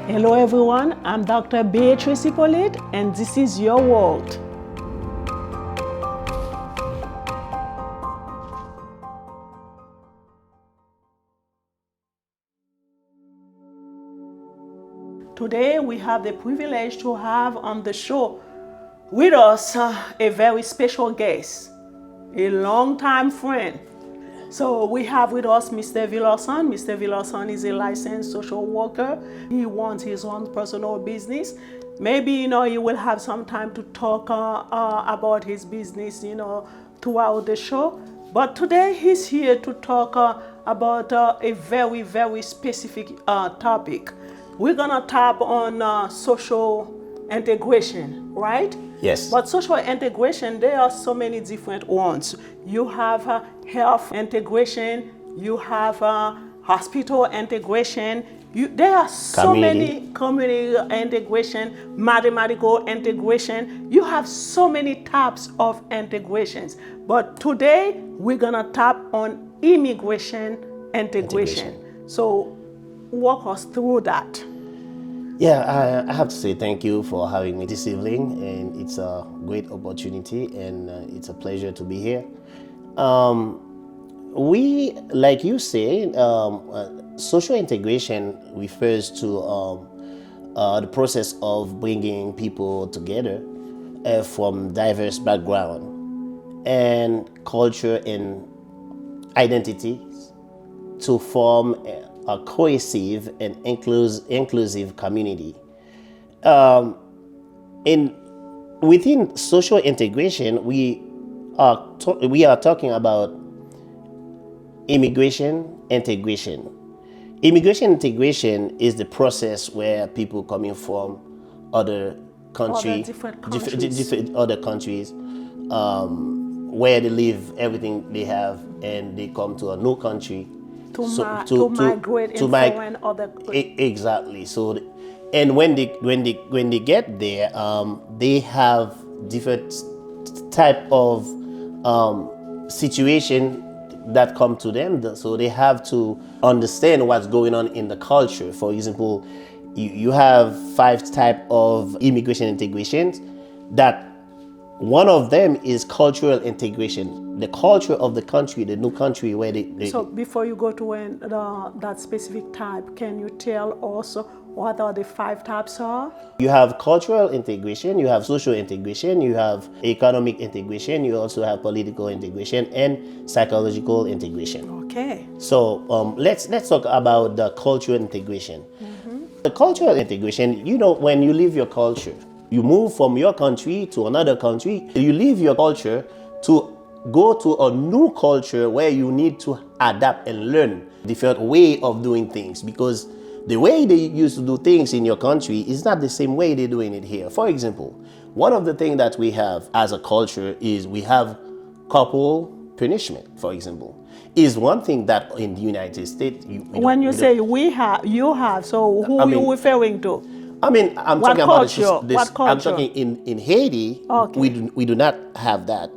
Hello everyone, I'm Dr. Beatrice Hippolyte and this is your world. Today we have the privilege to have on the show with us a very special guest, a longtime friend. So we have with us Mr. R.Villarson. Mr. R.Villarson is a licensed social worker. He runs his own personal business. Maybe, he will have some time to talk about his business, throughout the show. But today he's here to talk about a very, very specific topic. We're gonna tap on social integration, right? Yes. But social integration, there are so many different ones. You have health integration, you have hospital integration, there are so many community integration, mathematical integration. You have so many types of integrations. But today, we're gonna tap on immigration integration. So walk us through that. Yeah, I have to say thank you for having me this evening, and it's a great opportunity, and it's a pleasure to be here. We, like you say, social integration refers to the process of bringing people together from diverse background and culture and identities to form a cohesive and inclusive community. Within social integration, we are talking about immigration integration. Immigration integration is the process where people coming from other countries, other countries, where they live everything they have, and they come to a new country. To migrate in foreign other countries. Exactly. So, and when they get there, they have different type of situation that come to them. So they have to understand what's going on in the culture. For example, you have 5 type of immigration integrations. That one of them is cultural integration, the culture of the country, the new country where they So before you go to that specific type, can you tell also what are the 5 types are? You have cultural integration, you have social integration, you have economic integration, you also have political integration and psychological integration. Okay. So let's talk about the cultural integration. The cultural integration, when you leave your culture, you move from your country to another country, you leave your culture to go to a new culture where you need to adapt and learn different way of doing things, because the way they used to do things in your country is not the same way they're doing it here. For example, one of the things that we have as a culture is we have couple punishment, for example, is one thing that in the United States. When you say we have, you have, so who are you referring to? I'm what talking culture? about this. What culture? I'm talking in Haiti. Okay. We do not have that,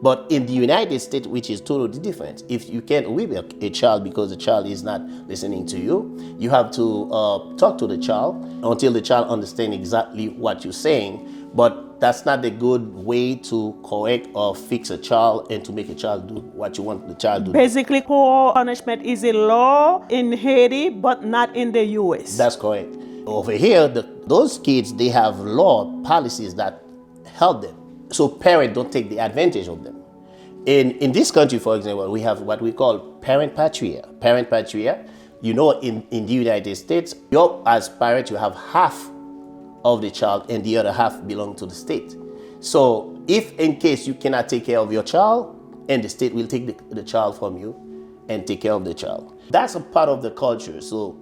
but in the United States, which is totally different. If you can't whip a child because the child is not listening to you, you have to talk to the child until the child understands exactly what you're saying. But that's not a good way to correct or fix a child and to make a child do what you want the child to do. Basically, corporal punishment is a law in Haiti, but not in the U.S. That's correct. Over here, those kids, they have law policies that help them, so parents don't take the advantage of them. In this country, for example, we have what we call parent patria. Parent patria, in the United States, as parent, you have half of the child and the other half belong to the state. So if in case you cannot take care of your child, and the state will take the child from you and take care of the child. That's a part of the culture. So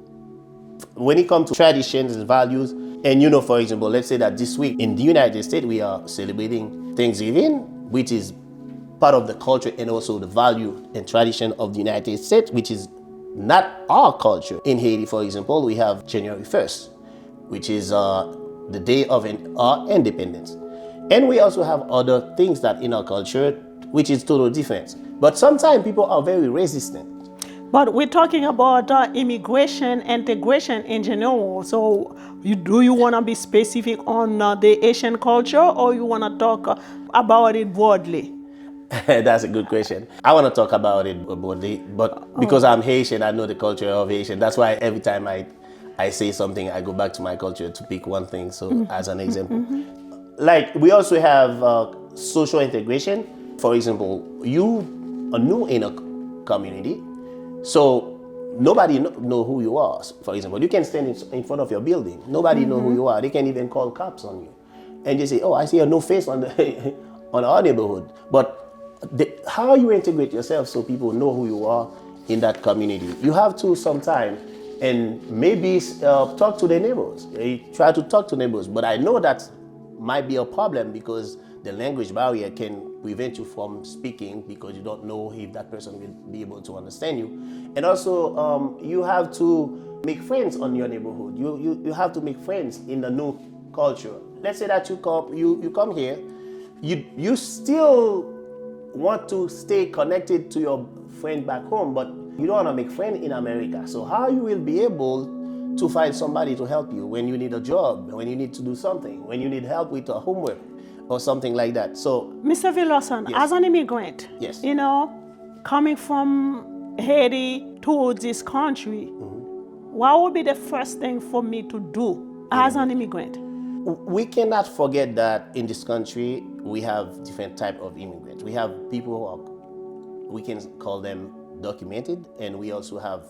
when it comes to traditions and values, and for example, let's say that this week in the United States, we are celebrating Thanksgiving, which is part of the culture and also the value and tradition of the United States, which is not our culture. In Haiti, for example, we have January 1st, which is the day of our independence. And we also have other things that in our culture, which is totally different. But sometimes people are very resistant. But we're talking about immigration, integration in general. So, do you want to be specific on the Asian culture, or you want to talk about it broadly? That's a good question. I want to talk about it broadly, but because I'm Haitian, I know the culture of Haitian. That's why every time I say something, I go back to my culture to pick one thing. So, as an example, like we also have social integration. For example, you are new in a community, so nobody know who you are. For example, you can stand in front of your building. Nobody know who you are. They can even call cops on you, and they say, "Oh, I see a new face on the on our neighborhood." But how you integrate yourself so people know who you are in that community, you have to sometime and maybe talk to the neighbors. Try to talk to neighbors, but I know that might be a problem because the language barrier can prevent you from speaking because you don't know if that person will be able to understand you. And also, you have to make friends on your neighborhood. You have to make friends in the new culture. Let's say that you come here, you still want to stay connected to your friend back home, but you don't want to make friends in America. So how you will be able to find somebody to help you when you need a job, when you need to do something, when you need help with a homework or something like that. So, Mr. Villarson, yes. as an immigrant, Yes. Coming from Haiti to this country, what would be the first thing for me to do as an immigrant? We cannot forget that in this country we have different type of immigrants. We have people who are, we can call them documented, and we also have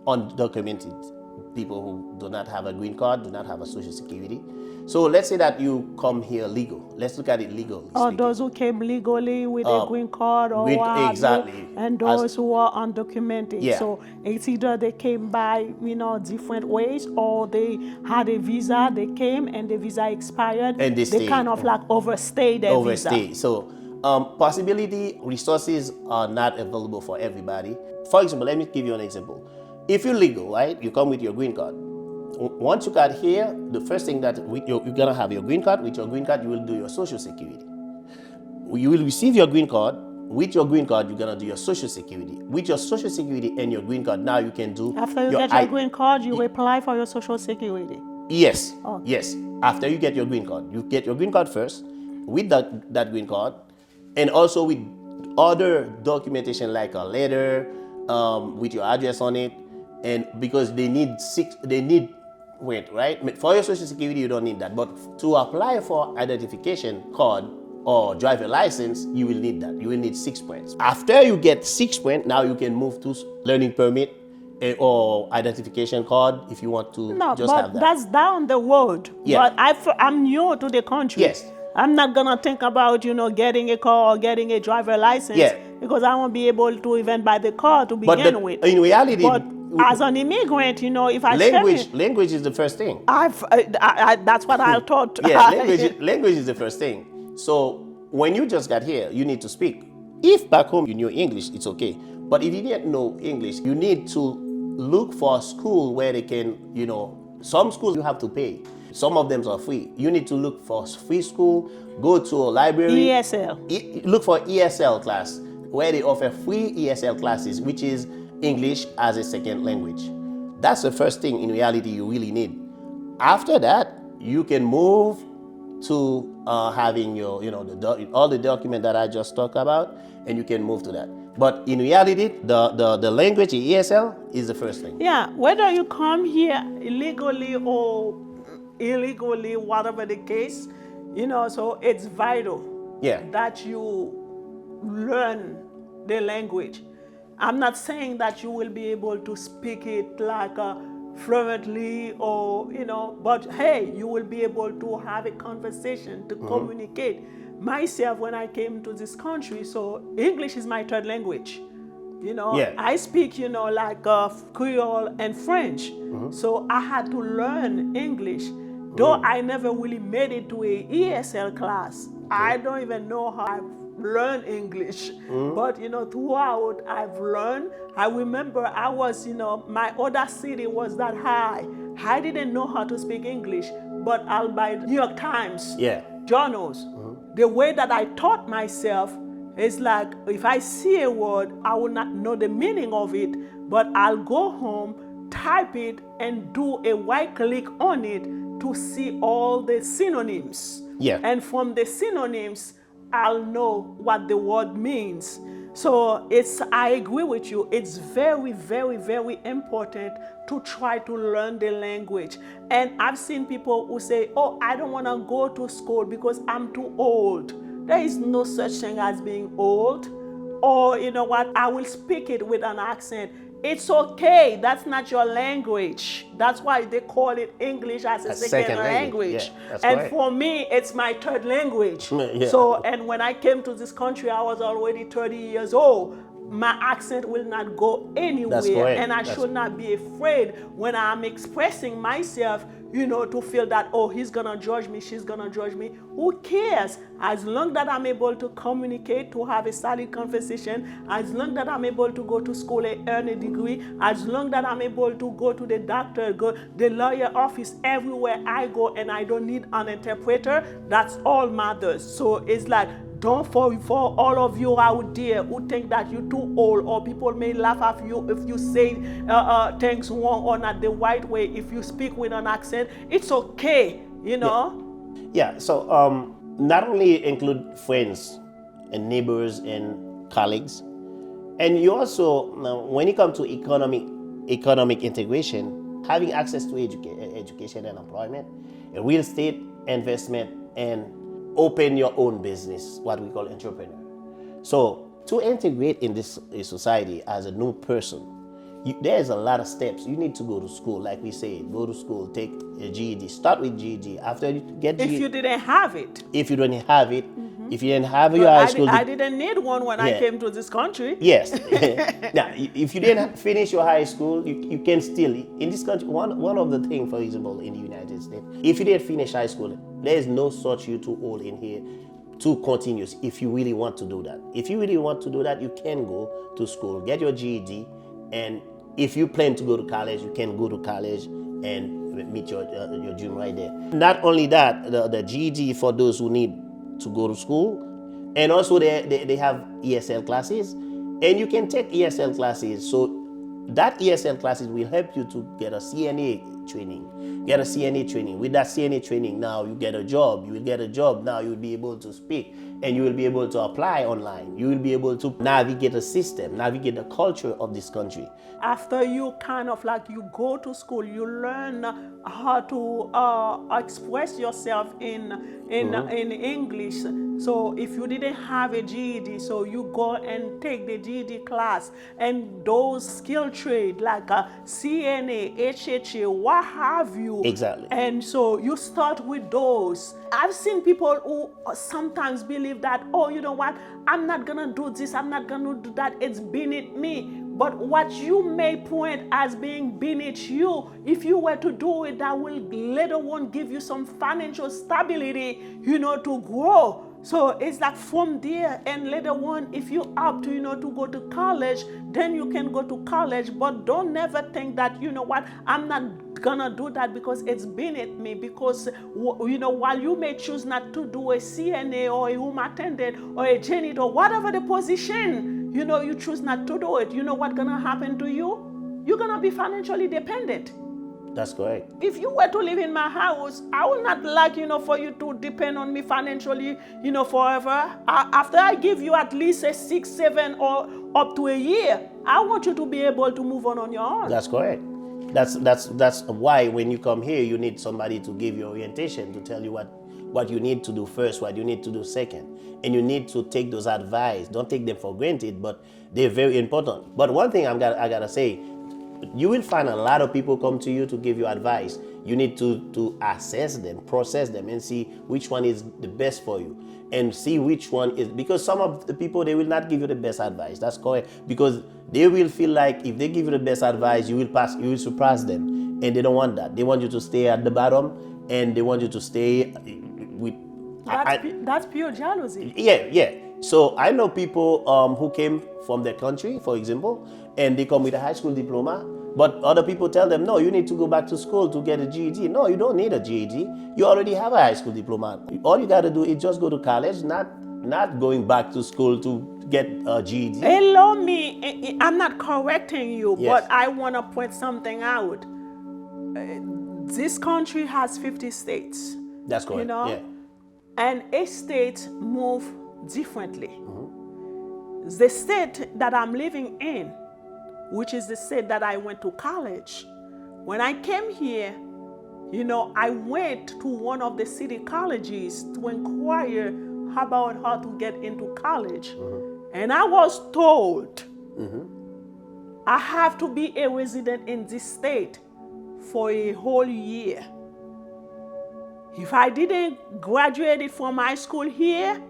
undocumented people who do not have a green card, do not have a social security. So let's say that you come here legal. Let's look at it legally. Or those who came legally with a green card or what have you, exactly. and those who are undocumented. Yeah. So it's either they came by, different ways, or they had a visa, they came and the visa expired. And they stayed. kind of like overstayed their visa. So possibility resources are not available for everybody. For example, let me give you an example. If you're legal, right, you come with your green card. Once you got here, the first thing that you're gonna have your green card. With your green card, you will do your social security. You will receive your green card. With your green card, you're gonna do your social security. With your social security and your green card, now you can do. After you get your green card, you apply for your social security. Yes. Oh. Yes. After you get your green card, you get your green card first. With that green card, and also with other documentation like a letter with your address on it, and because they need right? For your social security, you don't need that. But to apply for identification card or driver license, you will need that. You will need 6 points. After you get 6 points, now you can move to learning permit or identification card if you want to have that. No, but that's down the road. Yeah. But I'm new to the country. Yes. I'm not gonna think about getting a car or getting a driver license, because I won't be able to even buy the car to begin with. In reality, but as an immigrant, if I language is the first thing. That's what I thought. Yeah, language is the first thing. So when you just got here, you need to speak. If back home you knew English, it's okay. But if you didn't know English, you need to look for a school where they can, some schools you have to pay. Some of them are free. You need to look for free school, go to a library. ESL. Look for ESL class, where they offer free ESL classes, which is English as a second language. That's the first thing in reality you really need. After that, you can move to having your, all the document that I just talked about, and you can move to that. But in reality, the language in ESL is the first thing. Yeah, whether you come here illegally or illegally, whatever the case, so it's vital that you learn the language. I'm not saying that you will be able to speak it like fluently or, but hey, you will be able to have a conversation, to communicate. Myself, when I came to this country, so English is my third language. I speak, like Creole and French. So I had to learn English. Though I never really made it to a ESL class. I don't even know how I've learned English. But, throughout I've learned. I remember I was, my other city was that high. I didn't know how to speak English, but I'll buy New York Times journals. The way that I taught myself, It's like if I see a word, I will not know the meaning of it, but I'll go home, type it, and do a right click on it to see all the synonyms. Yeah. And from the synonyms, I'll know what the word means. So I agree with you. It's very, very, very important to try to learn the language. And I've seen people who say, oh, I don't want to go to school because I'm too old. There is no such thing as being old. Or, you know what, I will speak it with an accent. It's okay. That's not your language. That's why they call it English as a second language. Yeah, that's and correct. for me, it's my third language. Yeah. So, and when I came to this country, I was already 30 years old. My accent will not go anywhere. That's correct. And I should not be afraid when I'm expressing myself, you know, to feel that, oh, he's going to judge me, she's going to judge me. Who cares? As long that I'm able to communicate, to have a solid conversation, as long that I'm able to go to school and earn a degree, as long that I'm able to go to the doctor, go the lawyer office, everywhere I go, and I don't need an interpreter, that's all matters. So it's like, don't fall for all of you out there who think that you're too old, or people may laugh at you if you say things wrong or not the right way. If you speak with an accent, it's okay, you know? Yeah, so not only include friends and neighbors and colleagues, and you also, when it comes to economic integration, having access to education and employment, real estate investment, and open your own business, what we call entrepreneur. So to integrate in this society as a new person, there's a lot of steps. You need to go to school, like we say, go to school, take a GED, start with GED. After you get GED, if you didn't have it. If you don't have it, if you didn't have your high school, I didn't need one when I came to this country. Yes. Now, if you didn't finish your high school, you can still, in this country, one of the things, for example, in the United States, if you didn't finish high school, there is no such you too old in here to continue if you really want to do that. If you really want to do that, you can go to school, get your GED, and if you plan to go to college, you can go to college and meet your dream right there. Not only that, the GED for those who need to go to school, and also they have ESL classes, and you can take ESL classes. So that ESL classes will help you to get a CNA training. With that CNA training, now you get a job. You will get a job. Now you will be able to speak, and you will be able to apply online. You will be able to navigate a system, navigate the culture of this country. After you kind of like you go to school, you learn how to express yourself in English. So if you didn't have a GED, so you go and take the GED class, and those skill trade like CNA, HHA, what have you. Exactly. And so you start with those. I've seen people who sometimes believe that, oh, you know what, I'm not gonna do this, I'm not gonna do that, it's beneath me. But what you may point as being beneath you, if you were to do it, that will later on give you some financial stability, you know, to grow. So it's like from there, and later on, if you opt to, you know, to go to college, then you can go to college. But don't never think that, you know what, I'm not gonna do that because it's beneath me. Because, you know, while you may choose not to do a CNA or a home attendant or a janitor, whatever the position, you know, you choose not to do it, you know what's gonna happen to you? You're gonna be financially dependent. That's correct. If you were to live in my house, I would not like, you know, for you to depend on me financially, you know, forever. After I give you at least a 6, 7, or up to a year, I want you to be able to move on your own. That's correct. That's why when you come here, you need somebody to give you orientation, to tell you what you need to do first, what you need to do second. And you need to take those advice. Don't take them for granted, but they're very important. But one thing I gotta say, you will find a lot of people come to you to give you advice. You need to assess them, process them, and see which one is the best for you, and see which one is, because some of the people, they will not give you the best advice. That's correct, because they will feel like if they give you the best advice, you will surpass them, and they don't want that. They want you to stay at the bottom, and they want you to stay with. That's pure jealousy. Yeah. So I know people who came from their country, for example, and they come with a high school diploma, but other people tell them, no, you need to go back to school to get a GED. No, you don't need a GED. You already have a high school diploma. All you got to do is just go to college, not not going back to school to get a GED. Allow me, I'm not correcting you, Yes. but I want to point something out. This country has 50 states. That's correct. You know? Yeah. And each state move differently. The state that I'm living in, which is the state that I went to college, when I came here, you know, I went to one of the city colleges to inquire about how to get into college. And I was told I have to be a resident in this state for a whole year. If I didn't graduate from high school here,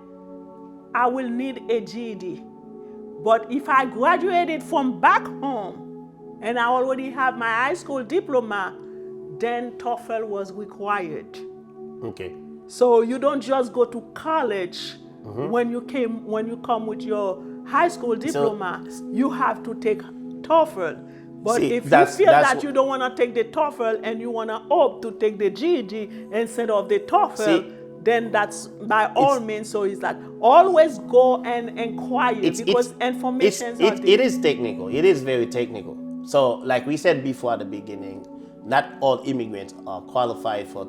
I will need a GED. But if I graduated from back home and I already have my high school diploma, then TOEFL was required. Okay. So you don't just go to college when you come with your high school diploma. You have to take TOEFL. But See, if you that's feel that what- you don't want to take the TOEFL and you want to opt to take the GED instead of the TOEFL, See, then that's by all means. So it's like always go and inquire because information it is technical. It is very technical. So, like we said before at the beginning, not all immigrants are qualified for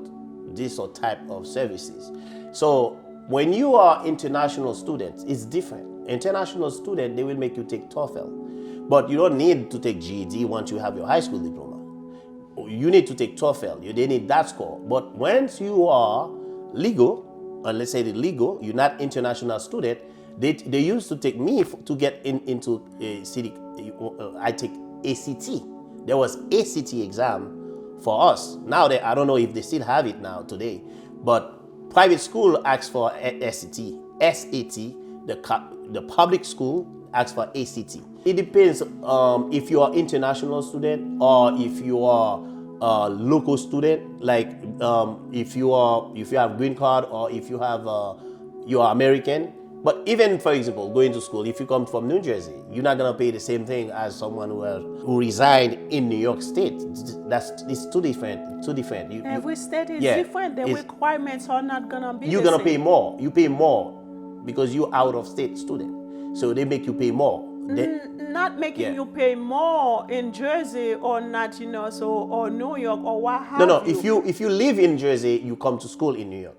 this or type of services. So, when you are international students, it's different. International student, they will make you take TOEFL. But you don't need to take GED once you have your high school diploma. You need to take TOEFL. They need that score. But once you are legal, or let's say the legal, you're not international student, they used to take me to get into a city. I take ACT. There was ACT exam for us. Now I don't know if they still have it now today, but private school asks for SAT. The public school asks for ACT. It depends if you are international student or if you are a local student. Like if you have green card or if you have you are American. But even, for example, going to school, if you come from New Jersey, you're not gonna pay the same thing as someone who reside in New York State. It's too different. Every state is different. The requirements are not gonna be. You're gonna pay more. You pay more because you're out of state student. So they make you pay more. Not making you pay more in Jersey or not, you know, so or New York or what have you. No. If you live in Jersey, you come to school in New York.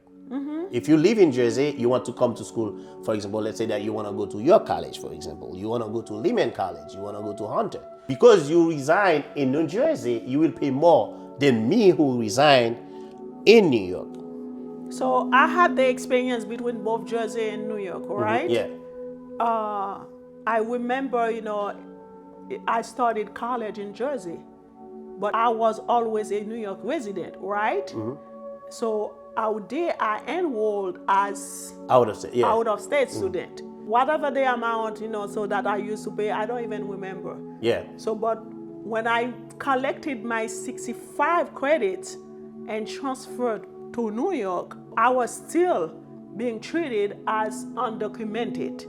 If you live in Jersey, you want to come to school, for example, let's say that you want to go to York College, for example. You want to go to Lehman College. You want to go to Hunter. Because you reside in New Jersey, you will pay more than me who reside in New York. So I had the experience between both Jersey and New York, right? Yeah. I remember, you know, I started college in Jersey, but I was always a New York resident, right? So out there, I enrolled as out of state student. Whatever the amount, you know, so that I used to pay, I don't even remember. Yeah. So, but when I collected my 65 credits and transferred to New York, I was still being treated as undocumented.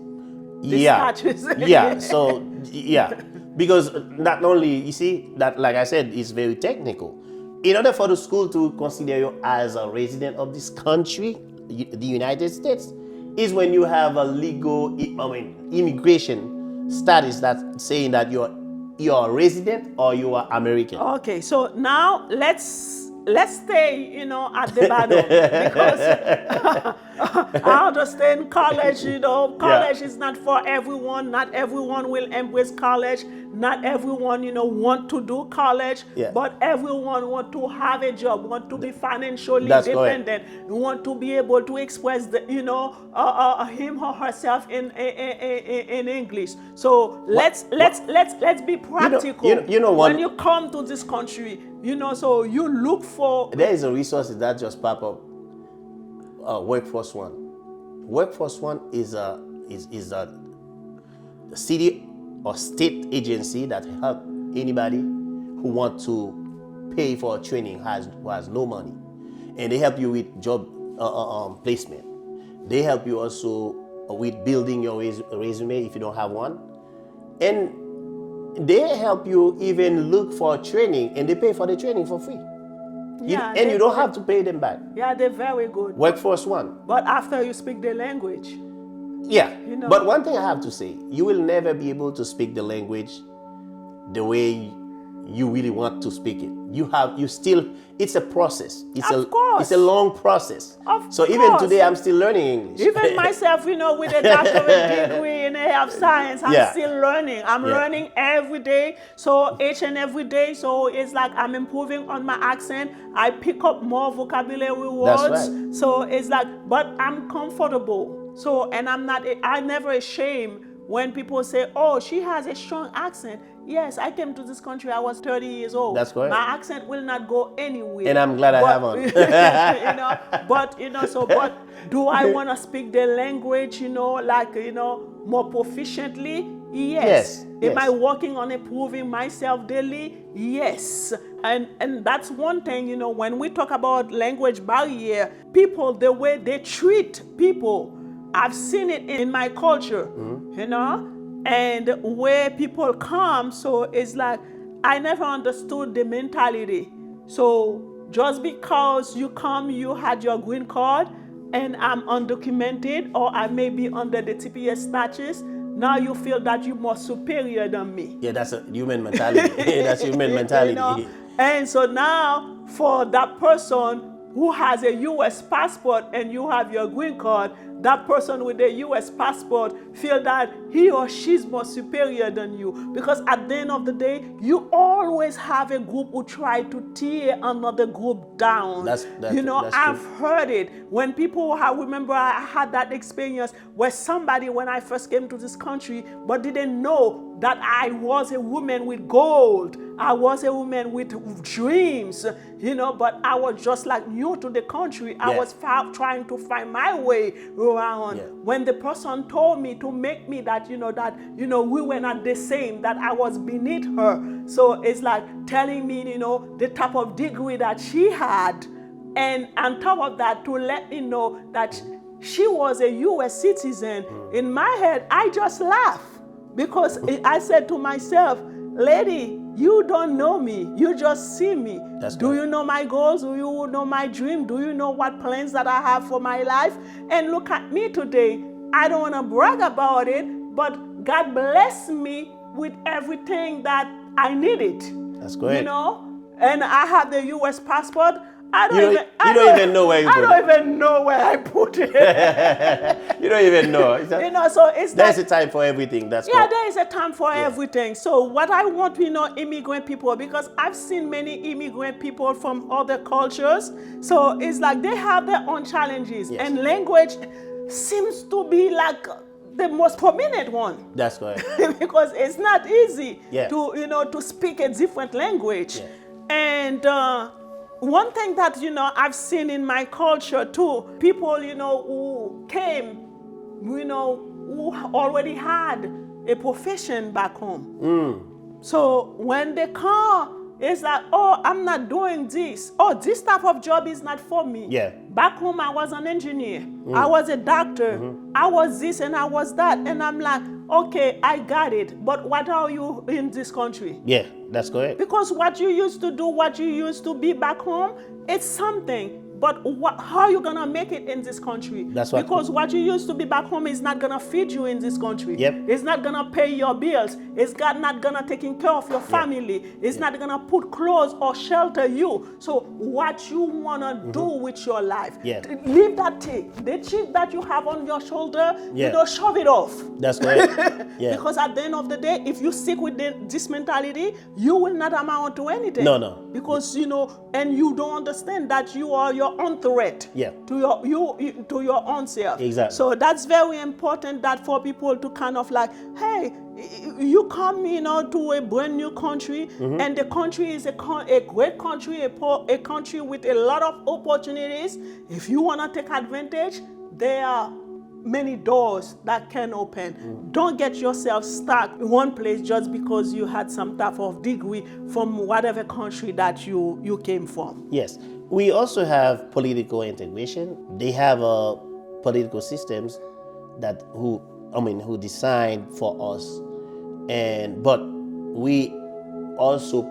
Because not only, you see, that, like I said, it's very technical. In order for the school to consider you as a resident of this country, the United States, is when you have a legal, immigration status that's saying that you're a resident or you are American. Okay, so now let's stay, you know, at the bottom because I understand college, you know, college is not for everyone. Not everyone will embrace college. Not everyone, you know, want to do college, but everyone want to have a job, want to be financially dependent, want to be able to express the, you know, him or herself in English. So let's be practical. You know when you come to this country, you know, so you look for. There is a resource that just pop up. Workforce One. Workforce One is a city or state agency that help anybody who want to pay for a training who has no money, and they help you with job placement. They help you also with building your resume if you don't have one, and they help you even look for training, and they pay for the training for free. And you don't have to pay them back. Yeah, they're very good. Workforce One. But after you speak the language. Yeah. You know? But one thing I have to say, you will never be able to speak the language the way you really want to speak it. It's a process. Of course. It's a long process. Of so even course. today I'm still learning English. Even myself, with a doctorate degree in health science, I'm still learning. I'm learning every day. So each and every day. So it's like I'm improving on my accent. I pick up more vocabulary words. That's right. So it's like, but I'm comfortable. So, and I'm never ashamed when people say, oh, she has a strong accent. Yes, I came to this country, I was 30 years old. That's correct. My accent will not go anywhere. And I'm glad I have one. But do I want to speak the language, more proficiently? Yes. Am I working on improving myself daily? Yes. And that's one thing, when we talk about language barrier, people, the way they treat people, I've seen it in my culture, and where people come, so it's like, I never understood the mentality. So just because you come, you had your green card, and I'm undocumented, or I may be under the TPS status, now you feel that you're more superior than me. Yeah, that's a human mentality. That's human mentality. And so now, for that person who has a U.S. passport and you have your green card, that person with a U.S. passport feel that he or she's more superior than you. Because at the end of the day, you always have a group who try to tear another group down. That's I've heard it. When people, I remember I had that experience where somebody, when I first came to this country, but didn't know that I was a woman with gold. I was a woman with dreams, but I was just like new to the country. I was trying to find my way around. Yeah. When the person told me to make me that, we were not the same, that I was beneath her. So it's like telling me, the type of degree that she had. And on top of that, to let me know that she was a U.S. citizen. In my head, I just laughed. Because I said to myself, lady, you don't know me. You just see me. Do you know my goals? Do you know my dream? Do you know what plans that I have for my life? And look at me today. I don't want to brag about it, but God blessed me with everything that I needed. That's great. And I have the U.S. passport. You don't even know where you put it. I don't even know where I put it. You don't even know. So it's there's a time for everything. There is a time for everything. So what I want, immigrant people, because I've seen many immigrant people from other cultures. So it's like they have their own challenges. Yes. And language seems to be like the most prominent one. That's correct. Because it's not easy to speak a different language. Yeah. And one thing that, I've seen in my culture too, people, who came, who already had a profession back home. So when they come, it's like, oh, I'm not doing this. Oh, this type of job is not for me. Yeah. Back home, I was an engineer. I was a doctor. I was this and I was that. And I'm like, okay, I got it. But what are you in this country? Yeah, that's correct. Because what you used to do, what you used to be back home, it's something. But how are you going to make it in this country? Because what you used to be back home is not going to feed you in this country. Yep. It's not going to pay your bills. It's not going to take care of your family. It's not going to put clothes or shelter you. So what you want to do with your life, leave that thing. The chip that you have on your shoulder, shove it off. That's right. Because at the end of the day, if you stick with this mentality, you will not amount to anything. No. Because, and you don't understand that you are your own threat to your own self. Exactly. So that's very important, that for people to kind of like, hey, you come, to a brand new country, and the country is a great country, a country with a lot of opportunities. If you want to take advantage, there are many doors that can open. Don't get yourself stuck in one place just because you had some type of degree from whatever country that you came from. Yes. We also have political integration. They have political systems who designed for us, but we also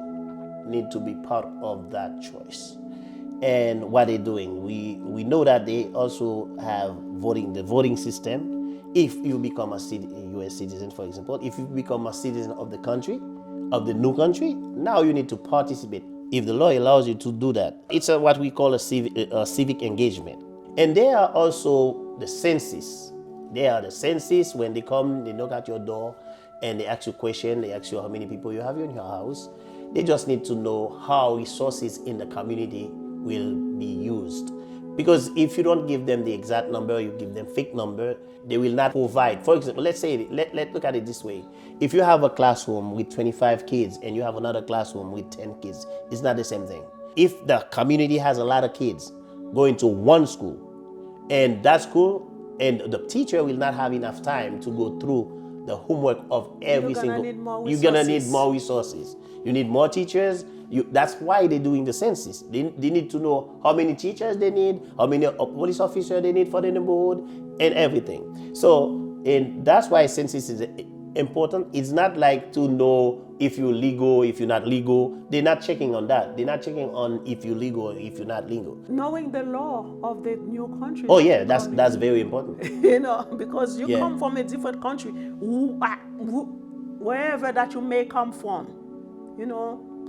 need to be part of that choice. And what they're doing, we know that they also have the voting system. if you become a U.S. citizen, for example, if you become a citizen of the country, of the new country, now you need to participate. If the law allows you to do that, it's what we call a civic engagement. And there are also the census. There are the census. When they come, they knock at your door and they ask you a question. They ask you how many people you have in your house. They just need to know how resources in the community will be used. Because if you don't give them the exact number, you give them fake number, they will not provide. For example, let's look at it this way. If you have a classroom with 25 kids and you have another classroom with 10 kids, it's not the same thing. If the community has a lot of kids going to one school, and that school and the teacher will not have enough time to go through the homework of every single. You're gonna need more resources. You need more teachers. That's why they're doing the census. They need to know how many teachers they need, how many police officers they need for the neighborhood, and everything. So, and that's why census is important. It's not like to know if you're legal, if you're not legal. They're not checking on that. They're not checking on if you're legal or if you're not legal. Knowing the law of the new country. Oh yeah, that's very important. Because you come from a different country, wherever that you may come from,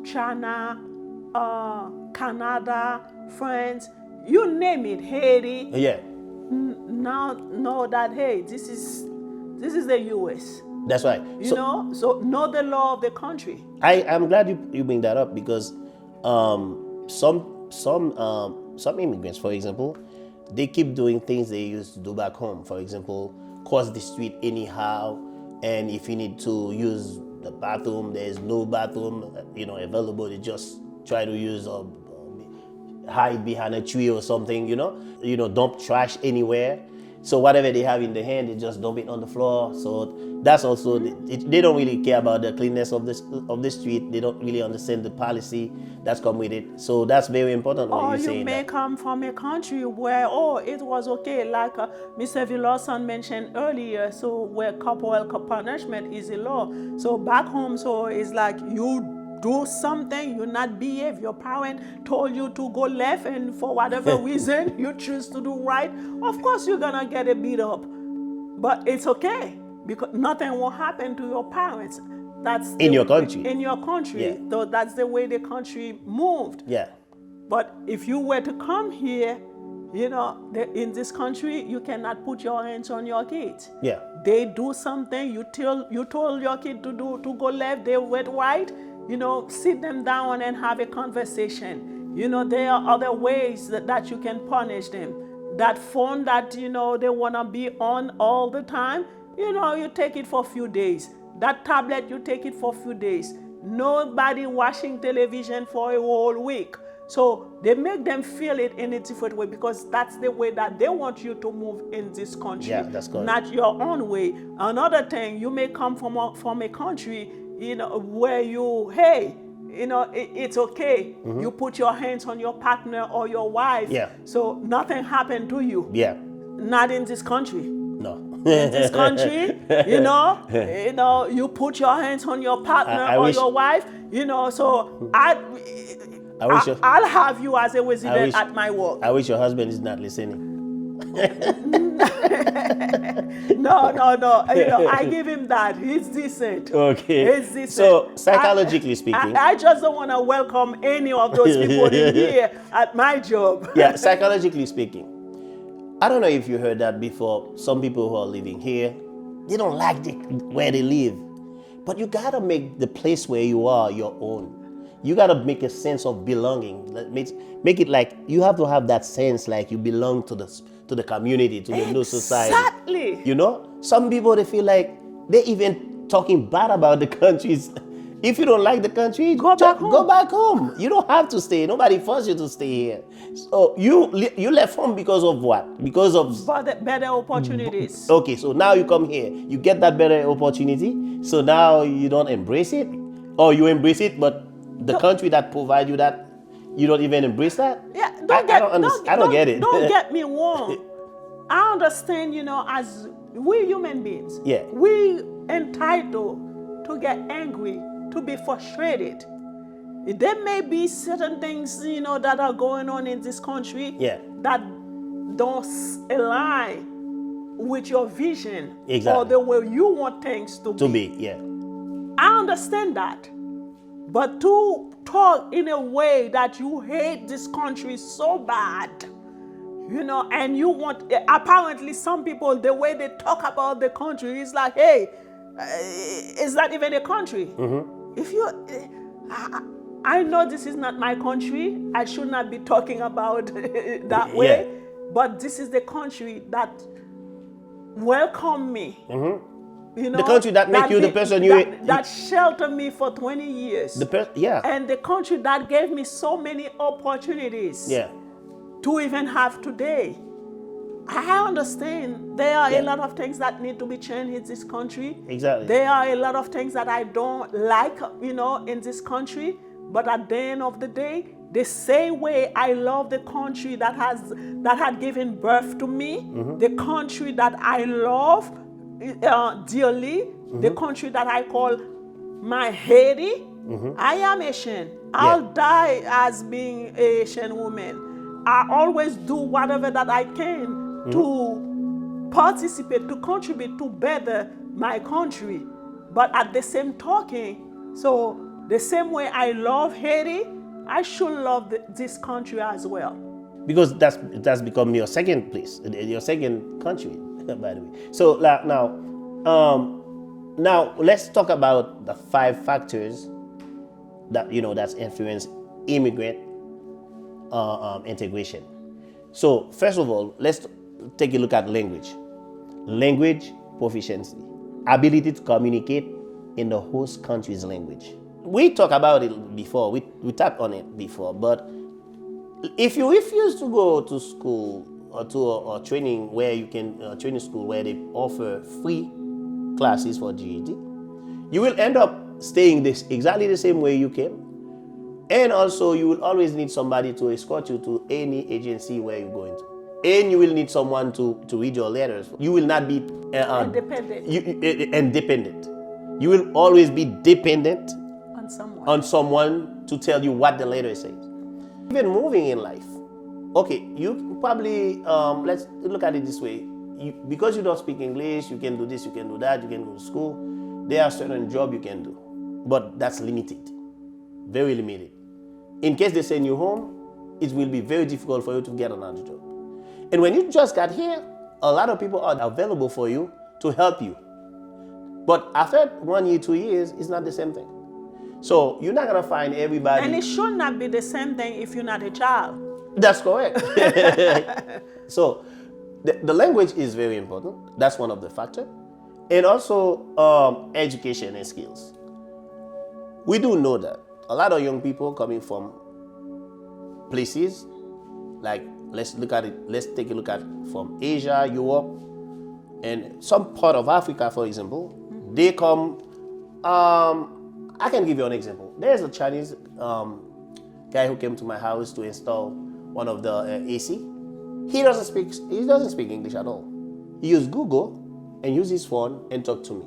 China, Canada, France, you name it, Haiti. Yeah. Now know that, hey, this is the U.S. That's right. So know the law of the country. I'm glad you bring that up because some immigrants, for example, they keep doing things they used to do back home. For example, cross the street anyhow, and if you need to use the bathroom, there's no bathroom, available. They just try to use hide behind a tree or something. Dump trash anywhere. So whatever they have in their hand, they just dump it on the floor. So that's also they don't really care about the cleanness of the street. They don't really understand the policy that's come with it. So that's very important. Or you may come from a country where it was okay, like Mr. R.Villarson mentioned earlier. So where corporal punishment is a law. So back home, so it's like you do something, you not behave, your parent told you to go left and for whatever reason you choose to do right, of course you're gonna get a beat up. But it's okay because nothing will happen to your parents. That's in your country. In your country. Yeah. So that's the way the country moved. Yeah. But if you were to come here, in this country, you cannot put your hands on your kids. Yeah. They do something, you told your kid to go left, they went right. Sit them down and have a conversation. There are other ways that you can punish them. That phone that, they want to be on all the time, you take it for a few days. That tablet, you take it for a few days. Nobody watching television for a whole week. So they make them feel it in a different way because that's the way that they want you to move in this country. Yeah, that's correct. Not your own way. Another thing, you may come from a country where it's okay. Mm-hmm. You put your hands on your partner or your wife. Yeah. So nothing happened to you. Yeah. Not in this country. No. In this country, you put your hands on your partner or your wife, so I'll have you as a resident at my work. I wish your husband is not listening. No. I give him that. He's decent. Okay. He's decent. So psychologically speaking, I just don't want to welcome any of those people in here at my job. Yeah, psychologically speaking, I don't know if you heard that before. Some people who are living here, they don't like where they live, but you gotta make the place where you are your own. You gotta make a sense of belonging. Make it like you have to have that sense like you belong to the community, to the new society. Exactly. Some people, they feel like they're even talking bad about the countries. If you don't like the country, go back home. You don't have to stay. Nobody forced you to stay here. So you left home because of what? Because of better opportunities. Okay, so now you come here. You get that better opportunity. So now you don't embrace it, or you embrace it, but the country that provides you that, you don't even embrace that? Yeah, I don't get it. Don't get me wrong. I understand, as we human beings, yeah, we entitled to get angry, to be frustrated. There may be certain things, that are going on in this country that don't align with your vision or Exactly. the way you want things to be. Yeah. I understand that. But to talk in a way that you hate this country so bad, and you want, apparently some people, the way they talk about the country is like, hey, is that even a country? If you, I know this is not my country, I should not be talking about that way, Yeah. but this is the country that welcomed me. The country that make you the person that sheltered me for 20 years. Yeah. And the country that gave me so many opportunities Yeah. to even have today. I understand there are Yeah. a lot of things that need to be changed in this country. Exactly. There are a lot of things that I don't like, in this country. But at the end of the day, the same way I love the country that had given birth to me, the country that I love dearly, the country that I call my Haiti. I am Asian. I'll die as being a Asian woman. I always do whatever that I can to participate, to contribute to better my country. But at the same token, so the same way I love Haiti, I should love this country as well. Because that's become your second place, your second country, by the way. So now let's talk about the 5 factors that that's influenced immigrant integration. So first of all, let's take a look at language. Language proficiency, ability to communicate in the host country's language. We talked about it before. We tapped on it before, but if you refuse to go to school or to a training where you can training school where they offer free classes for GED, you will end up staying exactly the same way you came, and also you will always need somebody to escort you to any agency where you're going to, and you will need someone to read your letters. You will not be Independent. Independent. You will always be dependent On someone to tell you what the letter says. Even moving in life, okay, you probably let's look at it this way. Because you don't speak English, you can do this, you can do that, you can go to school. There are certain jobs you can do, but that's limited, very limited. In case they send you home, it will be very difficult for you to get another job. And when you just got here, a lot of people are available for you to help you. But after 1 year, 2 years, it's not the same thing. So you're not gonna find everybody. And it should not be the same thing if you're not a child. That's correct. So the language is very important. That's one of the factors. And also education and skills. We do know that a lot of young people coming from places like, let's take a look at from Asia, Europe, and some part of Africa, for example. They come, I can give you an example. There's a Chinese guy who came to my house to install one of the AC. He doesn't speak English at all. He used Google and used his phone and talked to me.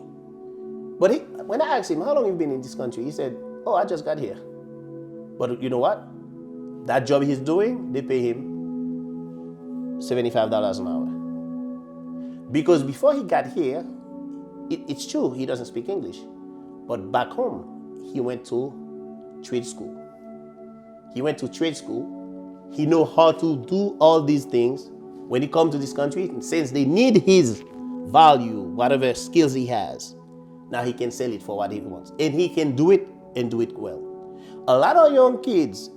But when I asked him, how long have you been in this country? He said, oh, I just got here. But you know what? That job he's doing, they pay him $75 an hour. Because before he got here, it's true, he doesn't speak English. But back home, he went to trade school. He know how to do all these things. When he comes to this country, since they need his value, whatever skills he has, now he can sell it for what he wants. And he can do it and do it well. A lot of young kids,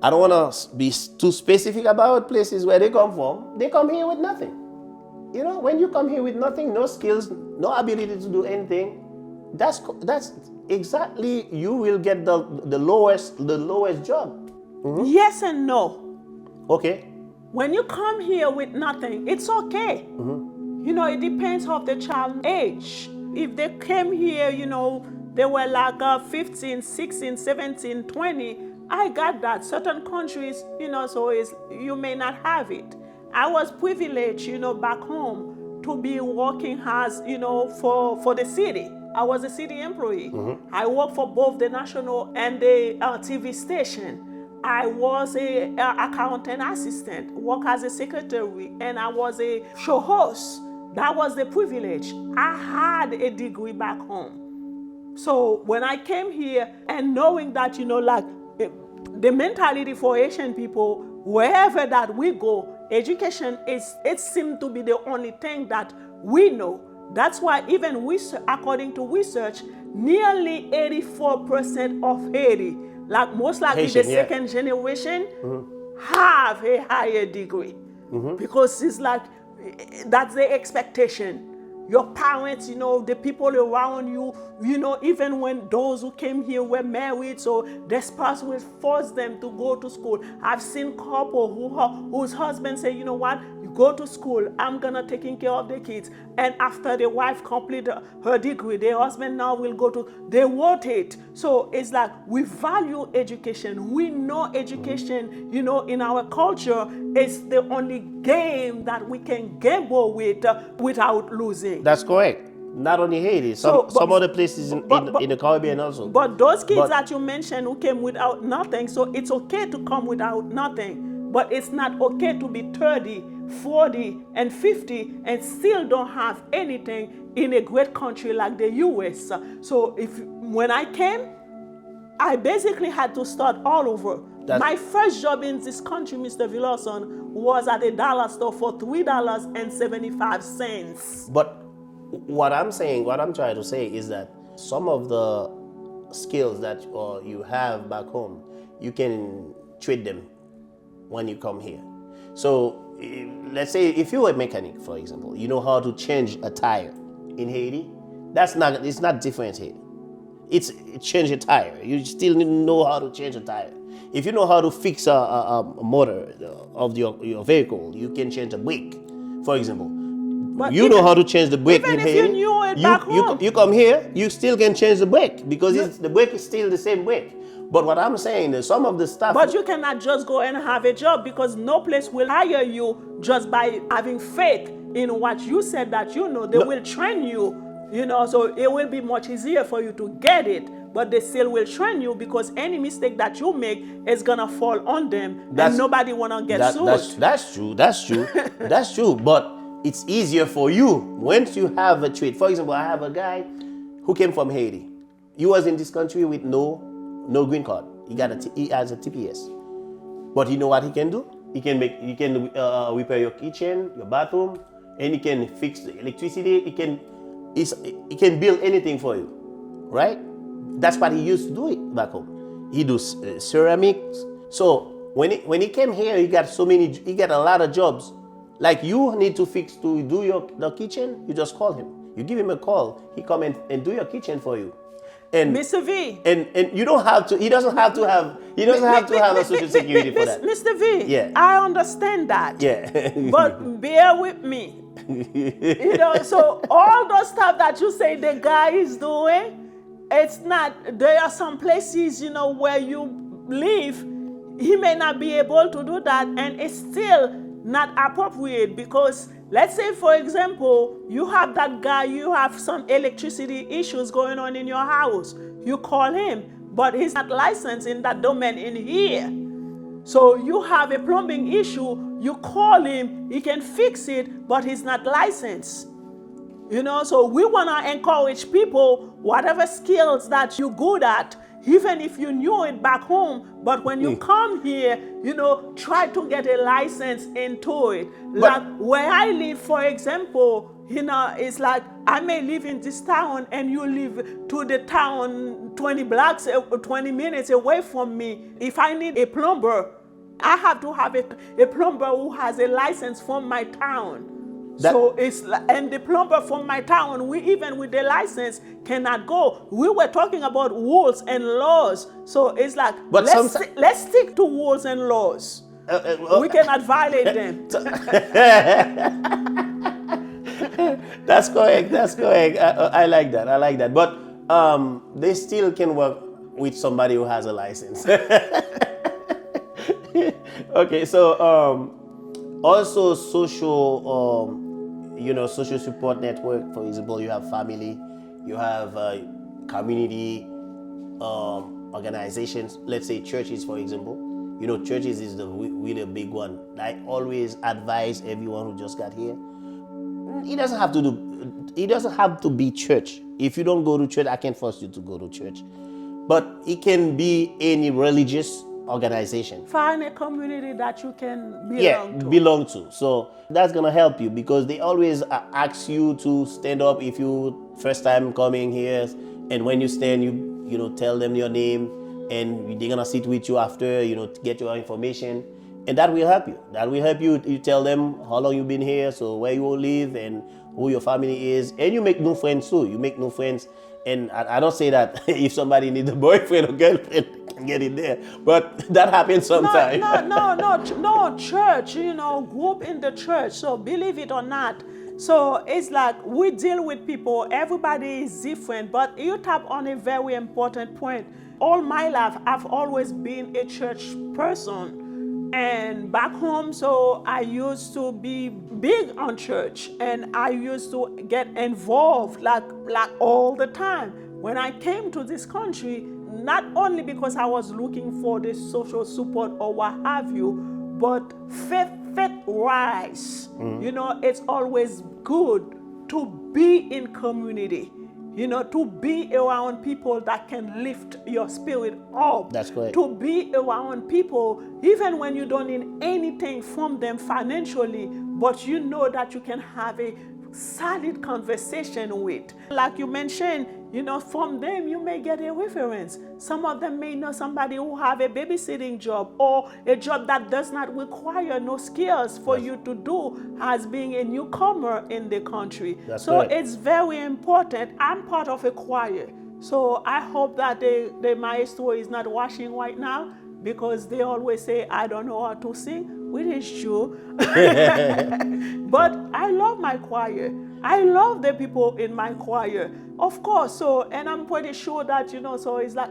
I don't want to be too specific about places where they come from. They come here with nothing. You know, when you come here with nothing, no skills, no ability to do anything, that's exactly, you will get the lowest job. Mm-hmm. Yes and no. Okay. When you come here with nothing, it's okay. Mm-hmm. You know, it depends on the child's age. If they came here, they were like 15, 16, 17, 20, I got that. Certain countries, so you may not have it. I was privileged, back home to be working as, for the city. I was a city employee. Mm-hmm. I worked for both the national and the TV station. I was a accountant assistant, work as a secretary, and I was a show host. That was the privilege. I had a degree back home. So when I came here and knowing that, like the mentality for Asian people, wherever that we go, education it seemed to be the only thing that we know. That's why even according to research, nearly 84% of Haiti, like most likely Haitian, the yeah. second generation, have a higher degree. Because it's like, that's the expectation. Your parents, the people around you, even when those who came here were married, so their spouse will force them to go to school. I've seen couple whose husbands say, you know what, you go to school, I'm gonna taking care of the kids. And after the wife complete her degree, the husband now will they rotate. So it's like we value education. We know education, in our culture is the only game that we can gamble with without losing. That's correct. Not only Haiti, some other places in the Caribbean also. But those kids that you mentioned who came without nothing, so it's okay to come without nothing. But it's not okay to be 30, 40, and 50 and still don't have anything in a great country like the US. So when I came, I basically had to start all over. My first job in this country, Mr. Villarson, was at a dollar store for $3.75. But what I'm trying to say is that some of the skills that you have back home, you can trade them when you come here. So let's say if you're a mechanic, for example, you know how to change a tire in Haiti. It's not different here. It's change a tire. You still know how to change a tire. If you know how to fix a motor of your vehicle, you can change a brake, for example. But you know how to change the brake in Haiti. Even if you knew it back home. You come here, you still can change the brake because the brake is still the same brake. But what I'm saying is some of the stuff... But you cannot just go and have a job because no place will hire you just by having faith in what you said that you know. They will train you, so it will be much easier for you to get it. But they still will train you because any mistake that you make is going to fall on them and nobody want to get sued. That's true. That's true. But it's easier for you once you have a trade. For example, I have a guy who came from Haiti. He was in this country with no green card. He has a TPS. But you know what he can do? He can repair your kitchen, your bathroom, and he can fix the electricity. He can build anything for you, right? That's what he used to do it back home. He does ceramics. So when he came here, he got a lot of jobs. Like you need to do the kitchen, you just call him. You give him a call, he come and do your kitchen for you. And Mr. V. And you don't have to. He doesn't have to have a social security for that. Mr. V. Yeah. I understand that. Yeah. But bear with me. So all those stuff that you say the guy is doing, it's not. There are some places, where you live, he may not be able to do that, and it's still not appropriate because. Let's say, for example, you have that guy, you have some electricity issues going on in your house. You call him, but he's not licensed in that domain in here. So you have a plumbing issue, you call him, he can fix it, but he's not licensed. So we want to encourage people, whatever skills that you're good at, even if you knew it back home, but when you come here, try to get a license into it. Like where I live, for example, it's like I may live in this town and you live to the town 20 minutes away from me. If I need a plumber, I have to have a plumber who has a license from my town. And the plumber from my town, even with the license, cannot go. We were talking about rules and laws. So it's like, let's stick to rules and laws. We cannot violate them. That's correct. I like that. But they still can work with somebody who has a license. Okay, so also social support network. For example, you have family, you have community organizations. Let's say churches, for example. Churches is really a big one. I always advise everyone who just got here. It doesn't have to be church. If you don't go to church, I can't force you to go to church. But it can be any religious organization. Find a community that you can belong to. So that's gonna help you, because they always ask you to stand up if you first time coming here, and when you stand, you tell them your name, and they're gonna sit with you after, to get your information, and that will help you. You tell them how long you've been here, so where you will live, and who your family is, and you make new friends too. And I don't say that if somebody needs a boyfriend or girlfriend, can get it there, but that happens sometimes. No, church, group in the church. So believe it or not. So it's like we deal with people, everybody is different, but you tap on a very important point. All my life, I've always been a church person. And back home, so I used to be big on church, and I used to get involved like all the time. When I came to this country, not only because I was looking for the social support or what have you, but faith rise. It's always good to be in community. To be around people that can lift your spirit up. That's correct. To be around people, even when you don't need anything from them financially, but you know that you can have a solid conversation with. Like you mentioned, from them you may get a reference. Some of them may know somebody who have a babysitting job, or a job that does not require no skills for you to do as being a newcomer in the country. That's so correct. It's very important. I'm part of a choir, so I hope that the maestro is not watching right now, because they always say I don't know how to sing, which is true. But I love my choir. I love the people in my choir, of course. So, and I'm pretty sure that, so it's like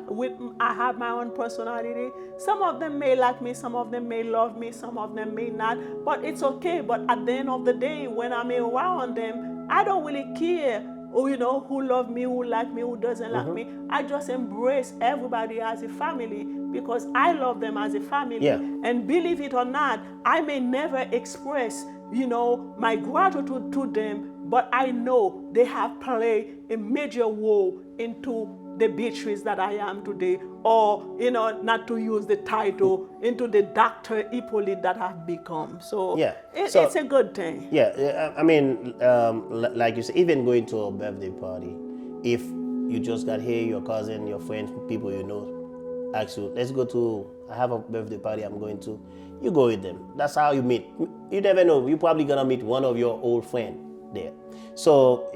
I have my own personality. Some of them may like me, some of them may love me, some of them may not, but it's okay. But at the end of the day, when I'm around them, I don't really care, who love me, who like me, who doesn't like me. I just embrace everybody as a family, because I love them as a family. Yeah. And believe it or not, I may never express, my gratitude to them, but I know they have played a major role into the Beatrice that I am today, or, not to use the title, into the Dr. Hippolyte that I've become. So, it's a good thing. Yeah, I mean, like you said, even going to a birthday party, if you just got here, your cousin, your friends, people ask you, let's go to, I have a birthday party I'm going to, you go with them. That's how you meet. You never know, you're probably gonna meet one of your old friends there. So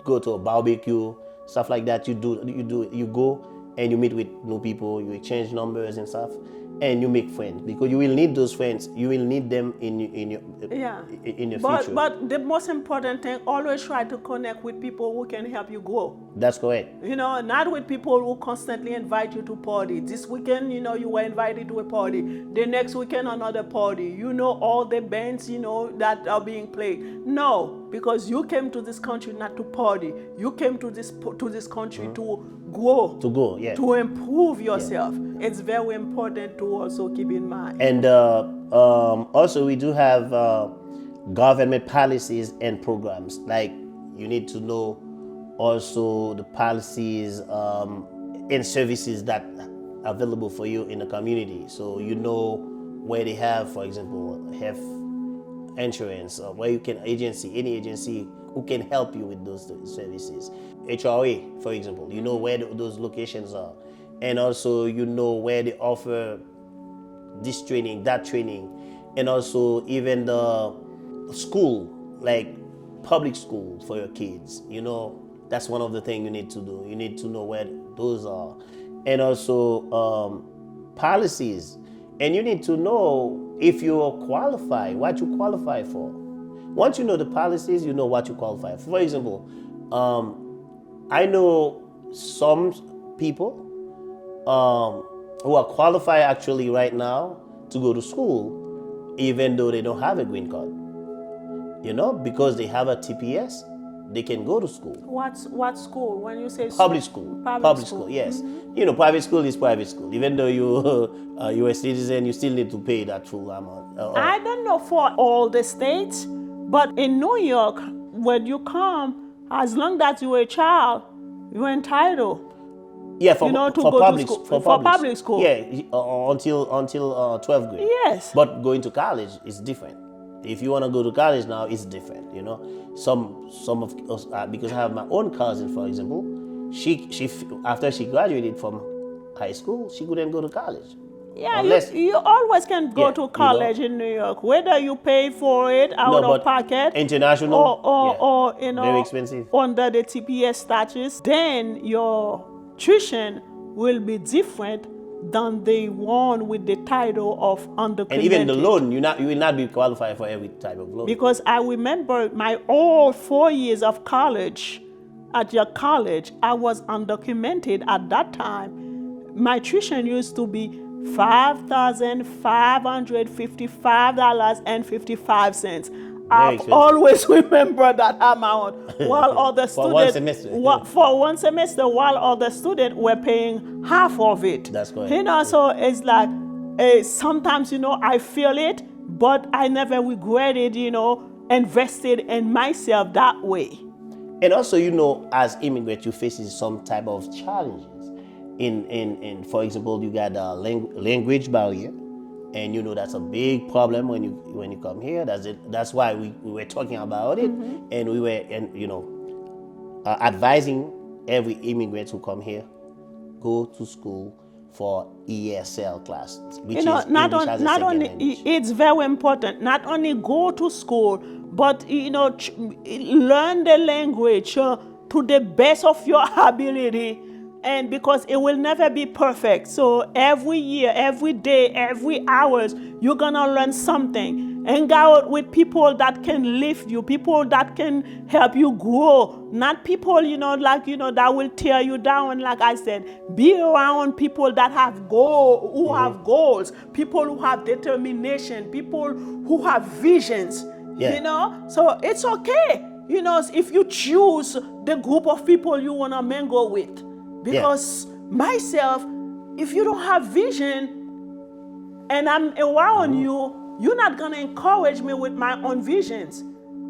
go to a barbecue, stuff like that. You go and you meet with new people, you exchange numbers and stuff, and you make friends, because you will need those friends. You will need them in your future. But the most important thing, always try to connect with people who can help you grow. That's correct. Not with people who constantly invite you to party. This weekend, you were invited to a party. The next weekend, another party. All the bands, that are being played. No, because you came to this country not to party. You came to this country to grow. To improve yourself. Yeah. It's very important to also keep in mind. And also we do have government policies and programs. Like, you need to know also the policies and services that are available for you in the community. So where they have, for example, health insurance, or where you can any agency who can help you with those services. HRA, for example, where those locations are. And also, where they offer this training, that training. And also even the school, like public school for your kids, that's one of the things you need to do. You need to know where those are. And also policies. And you need to know if you're qualified, what you qualify for. Once you know the policies, you know what you qualify for. For example, I know some people who are qualified actually right now to go to school, even though they don't have a green card. Because they have a TPS they can go to school. What school? When you say Public school. Public school, yes. You know, private school is private school. Even though you're a citizen, you still need to pay that full amount. I don't know for all the states, but in New York, when you come, as long as you're a child, you're entitled. Yeah, for public school. For public school. Yeah, until 12th grade. Yes. But going to college is different. If you want to go to college now, it's different. You know, some of us, because I have my own cousin, for example, she after she graduated from high school, she couldn't go to college. Yeah, you always can go to college in New York, whether you pay for it out of pocket, international, or very expensive under the TPS status. Then your tuition will be different than the one with the title of undocumented. And even the loan, you will not be qualified for every type of loan. Because I remember my all 4 years of college, at your college, I was undocumented at that time. My tuition used to be $5,555.55. I always remember that amount. While other students for one semester, while other students were paying half of it. That's correct. You know, so it's like sometimes, you know, I feel it, but I never regretted, you know, invested in myself that way. And also, you know, as immigrants, you face some type of challenges. In for example, you got a language barrier, and you know that's a big problem when you come here. That's why we were talking about it, and we were advising every immigrant who come here, go to school for ESL classes, which is not English as a second only language. It's very important. Not only go to school, but learn the language to the best of your ability. And because it will never be perfect. So every year, every day, every hours, you're gonna learn something. Hang out with people that can lift you, people that can help you grow. Not people, that will tear you down. Like I said, be around people that have have goals, people who have determination, people who have visions. So it's okay. If you choose the group of people you wanna mingle with. Because myself, if you don't have vision and I'm around you, you're not going to encourage me with my own visions.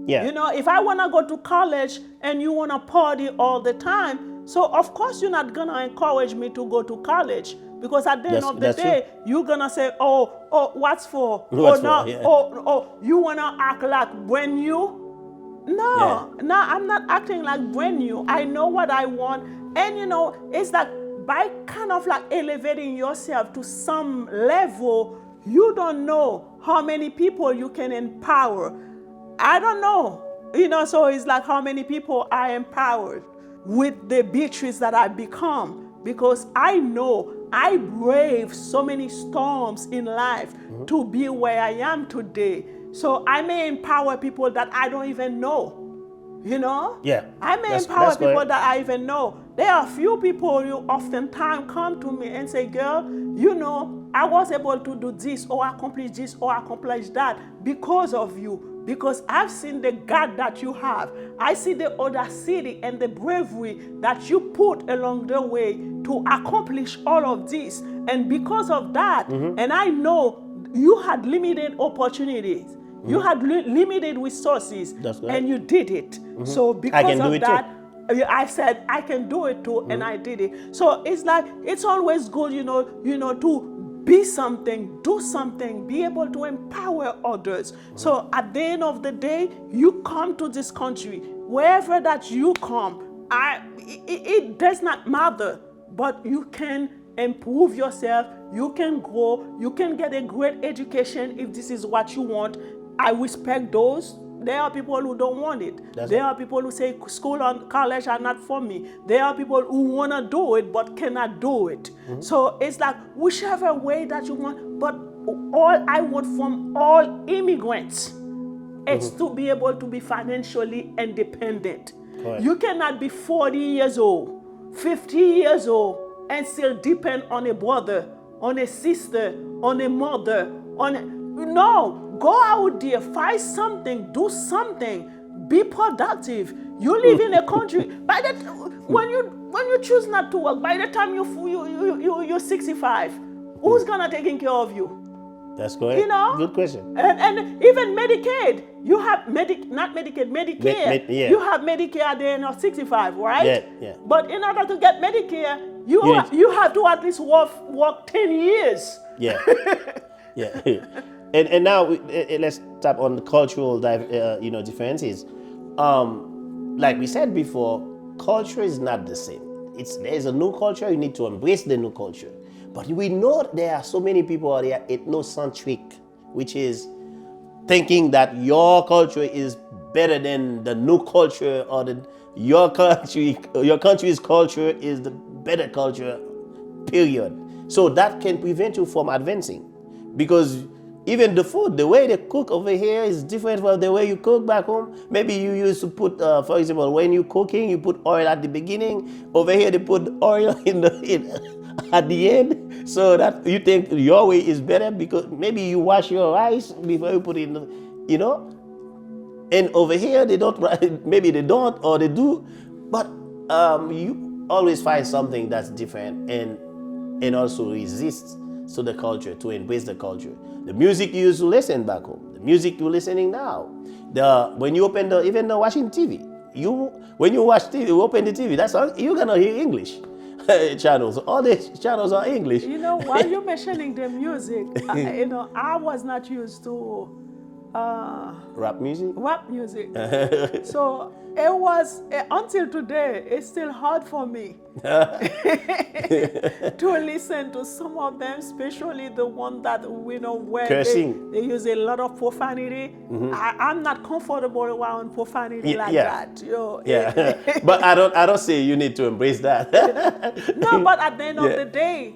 If I want to go to college and you want to party all the time, so of course you're not going to encourage me to go to college. Because at the end of the day, you're going to say, what's for? You want to act like brand new? No, I'm not acting like brand new. I know what I want. And it's like by kind of like elevating yourself to some level, you don't know how many people you can empower. I don't know. So it's like how many people I empowered with the Beatrice that I become. Because I know I braved so many storms in life to be where I am today. So I may empower people that I don't even know. I may empower people that I even know. There are a few people who oftentimes come to me and say, girl, I was able to do this or accomplish that because of you. Because I've seen the God that you have. I see the audacity and the bravery that you put along the way to accomplish all of this. And because of that, and I know you had limited opportunities. You had limited resources, and you did it. So because of that, I said I can do it too, and I did it. So it's like it's always good, to be something, do something, be able to empower others. So at the end of the day, you come to this country, wherever that you come, it does not matter, but you can improve yourself, you can grow, you can get a great education if this is what you want. I respect those. There are people who don't want it. There are people who say school and college are not for me. There are people who want to do it but cannot do it. So it's like whichever way that you want. But all I want from all immigrants is to be able to be financially independent. Correct. You cannot be 40 years old, 50 years old, and still depend on a brother, on a sister, on a mother, No, go out there, find something, do something, Be productive. You live in a country. When you choose not to work, by the time you're 65, who's gonna taking care of you? That's correct. You know? Good question. And even Medicaid, you have not Medicaid, Medicare. Yeah. You have Medicare at the end of 65, right? Yeah. But in order to get Medicare, you have to at least work 10 years. Yeah. Yeah. And now let's tap on the cultural differences. Like we said before, culture is not the same. There's a new culture. You need to embrace the new culture. But we know there are so many people out there ethnocentric, which is thinking that your culture is better than the new culture, or your country's culture is the better culture, period. So that can prevent you from advancing, because even the food, the way they cook over here is different from the way you cook back home. Maybe you used to put, for example, when you're cooking, you put oil at the beginning. Over here, they put oil at the end, so that you think your way is better, because maybe you wash your rice before you put it in, And over here, they don't, maybe they don't, or they do, but you always find something that's different, and also resist to the culture, to embrace the culture. The music you used to listen back home, the music you're listening now, when you open even the watching TV, when you watch TV, you open the TV, that's all, you're gonna hear English channels. All these channels are English. While you're mentioning the music, I was not used to rap music. So it was, until today, it's still hard for me to listen to some of them, especially the one that we know where they use a lot of profanity. I'm not comfortable around profanity that. But I don't say you need to embrace that. No, but at the end of the day,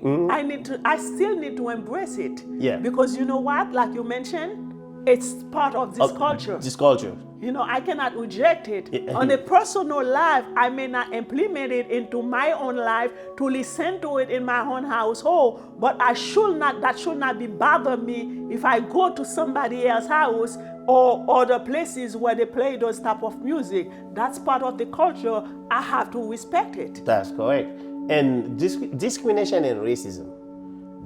I still need to embrace it. Yeah. Because you know what, like you mentioned, it's part of this culture. This culture. I cannot reject it. On a personal life, I may not implement it into my own life to listen to it in my own household, but that should not be bother me if I go to somebody else's house or other places where they play those type of music. That's part of the culture. I have to respect it. That's correct. And discrimination and racism,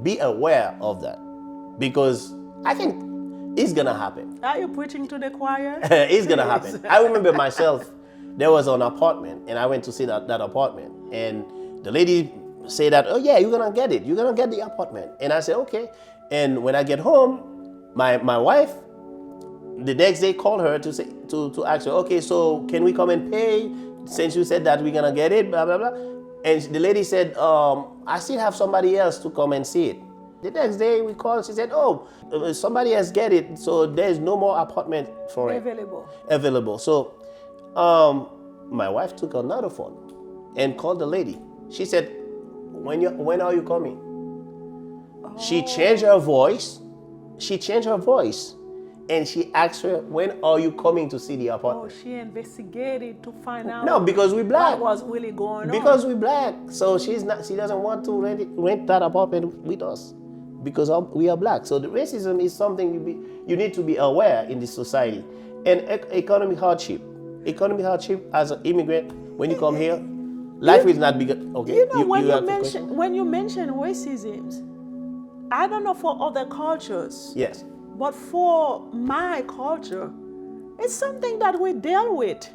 be aware of that, because I think it's gonna happen. Are you preaching to the choir? It's gonna happen. I remember myself, there was an apartment, and I went to see that apartment, and the lady said that, oh yeah, you're gonna get it. You're gonna get the apartment. And I said, okay. And when I get home, my wife, the next day called her to ask her, okay, so can we come and pay, since you said that we're gonna get it, blah, blah, blah. And the lady said, I still have somebody else to come and see it. The next day we called, she said, oh, somebody else get it, so there's no more apartment for it. Available. So my wife took another phone and called the lady. She said, when are you coming? Oh. She changed her voice, and she asked her, when are you coming to see the apartment? Oh, she investigated to find out. No, because we're black. What was really going on. Because we're black. So she doesn't want to rent that apartment with us, because we are black. So the racism is something you need to be aware in this society. And economic hardship as an immigrant, when you come here, life is not big. Okay. When you mention racism, I don't know for other cultures. Yes. But for my culture, it's something that we deal with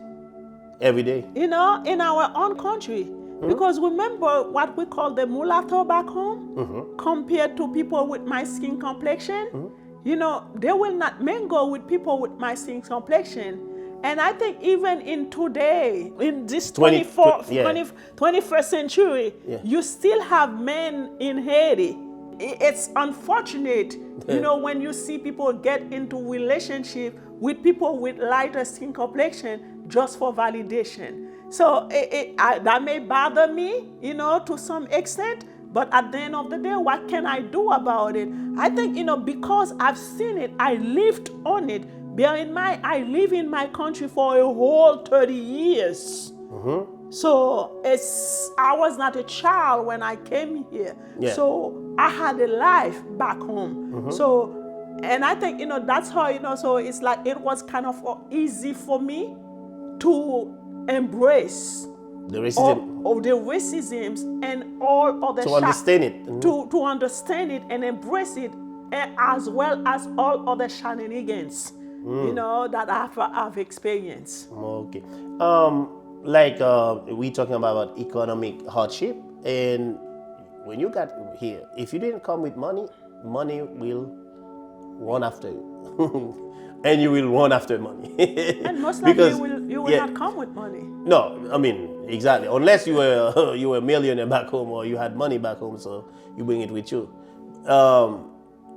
every day. In our own country. Because remember what we call the mulatto back home, compared to people with my skin complexion, they will not mingle with people with my skin complexion. And I think even in today, in this 21st century, you still have men in Haiti. It's unfortunate, when you see people get into relationship with people with lighter skin complexion just for validation. So that may bother me, to some extent, but at the end of the day, what can I do about it? I think, because I've seen it, I lived on it. Bear in mind, I live in my country for a whole 30 years. So I was not a child when I came here. Yeah. So I had a life back home. So, and I think, that's how, so it's like it was kind of easy for me to embrace The racism. of the racisms and all other To understand it. to understand it and embrace it, as well as all other shenanigans, that I've experienced. Okay. We talking about economic hardship, and when you got here, if you didn't come with money, money will run after you. And you will run after money. And most likely you will not come with money. No, I mean, exactly. Unless you were a millionaire back home or you had money back home, so you bring it with you.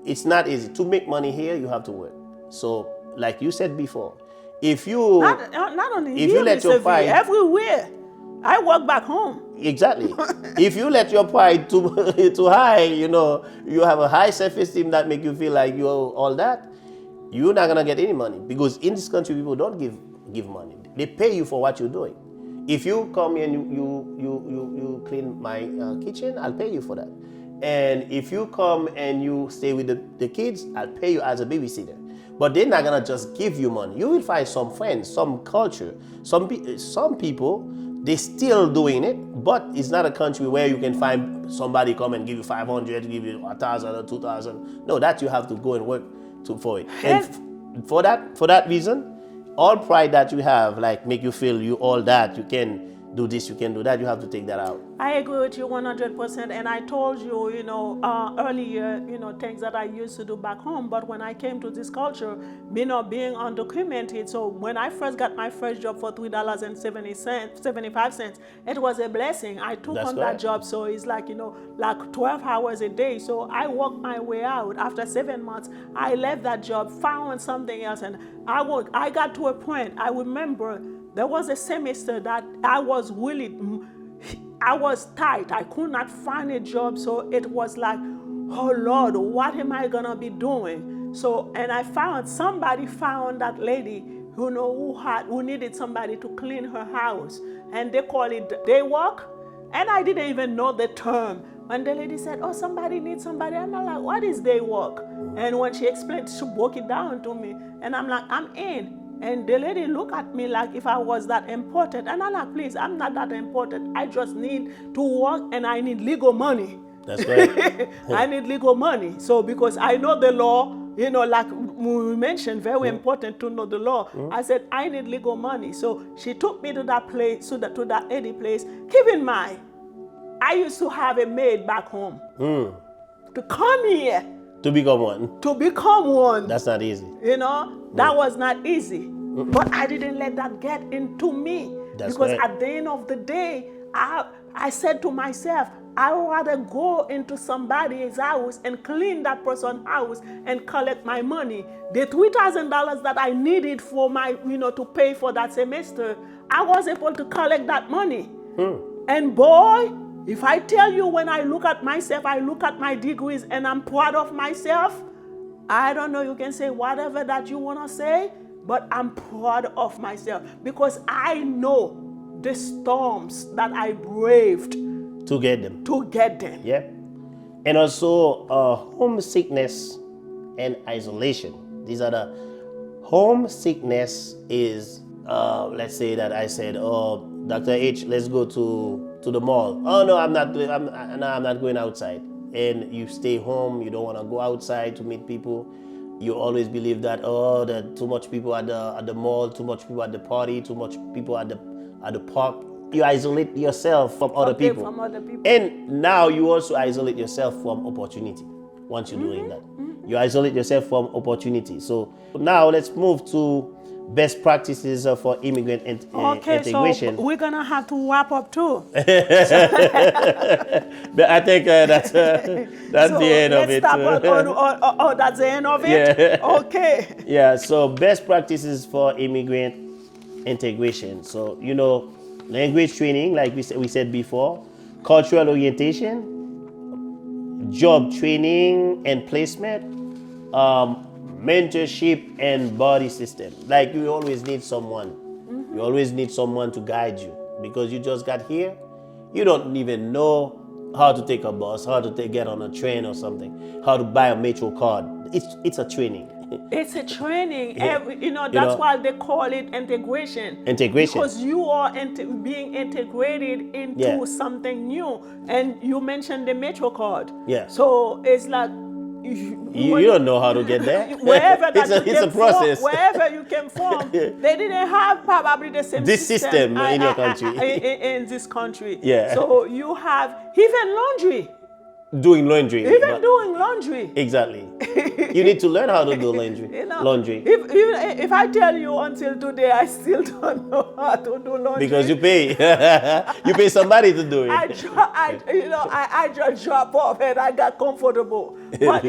It's not easy. To make money here, you have to work. So, like you said before, if you... Not only if here, you let your pride... everywhere. I work back home. Exactly. If you let your pride too high, you have a high self-esteem that make you feel like you're all that, you're not gonna get any money, because in this country people don't give money. They pay you for what you're doing. If you come here and you clean my kitchen, I'll pay you for that. And if you come and you stay with the kids, I'll pay you as a babysitter. But they're not gonna just give you money. You will find some friends, some culture, some people. They're still doing it, but it's not a country where you can find somebody come and give you 500, give you 1,000 or 2,000. No, that you have to go and work for it. And for that reason, all pride that you have, like make you feel you all that, you can do this, you can do that, you have to take that out. I agree with you 100%. And I told you, earlier, things that I used to do back home. But when I came to this culture, being undocumented, so when I first got my first job for $3.75, it was a blessing. I took on that job, so it's like 12 hours a day. So I worked my way out. After 7 months, I left that job, found something else, and I got to a point. I remember there was a semester that I was tight. I could not find a job. So it was like, oh Lord, what am I gonna be doing? So, and somebody found that lady who needed somebody to clean her house. And they call it day work. And I didn't even know the term. When the lady said, oh, somebody needs somebody, I'm like, what is day work? And when she explained, she broke it down to me. And I'm like, I'm in. And the lady looked at me like if I was that important. And I'm like, please, I'm not that important. I just need to work and I need legal money. That's right. I need legal money. So because I know the law, like we mentioned, very important to know the law. I said, I need legal money. So she took me to that place, to that lady place. Keep in mind, I used to have a maid back home. To come here. To become one. To become one. That's not easy. That was not easy. But I didn't let that get into me. That's because right. At the end of the day, I said to myself, I would rather go into somebody's house and clean that person's house and collect my money. The $3,000 that I needed for my, to pay for that semester, I was able to collect that money. And boy, if I tell you, when I look at myself, I look at my degrees and I'm proud of myself. I don't know, you can say whatever that you want to say, but I'm proud of myself because I know the storms that I braved to get them. Yeah. And also homesickness and isolation. These are the homesickness is, let's say that I said, oh, Dr. H, let's go to the mall. Oh no, I'm not going outside. And you stay home, you don't want to go outside to meet people. You always believe that, oh, there are too much people at the mall, too much people at the party, too much people at the park. You isolate yourself from other people. And now you also isolate yourself from opportunity once you're doing that. You isolate yourself from opportunity. So now let's move to best practices for immigrant integration. So we're gonna have to wrap up too. But I think that's the end of it. That's the end of it? Yeah. Okay. Yeah, so best practices for immigrant integration. So, language training, like we said before, cultural orientation, job training and placement, mentorship and body system. Like you always need someone. You always need someone to guide you because you just got here. You don't even know how to take a bus, how to get on a train or something, how to buy a metro card. It's a training. It's a training. Yeah. That's why they call it integration. Integration. Because you are being integrated into something new. And you mentioned the Metro card. Yeah. So it's like you don't know how to get there. Wherever that it's a process. Wherever you came from, they didn't have probably the same system in your country. In this country. Yeah. So you have even laundry. Doing laundry. Even doing laundry. Exactly. You need to learn how to do laundry. Laundry. If I tell you until today, I still don't know how to do laundry. Because you pay. You pay somebody to do it. I just drop off and I got comfortable. But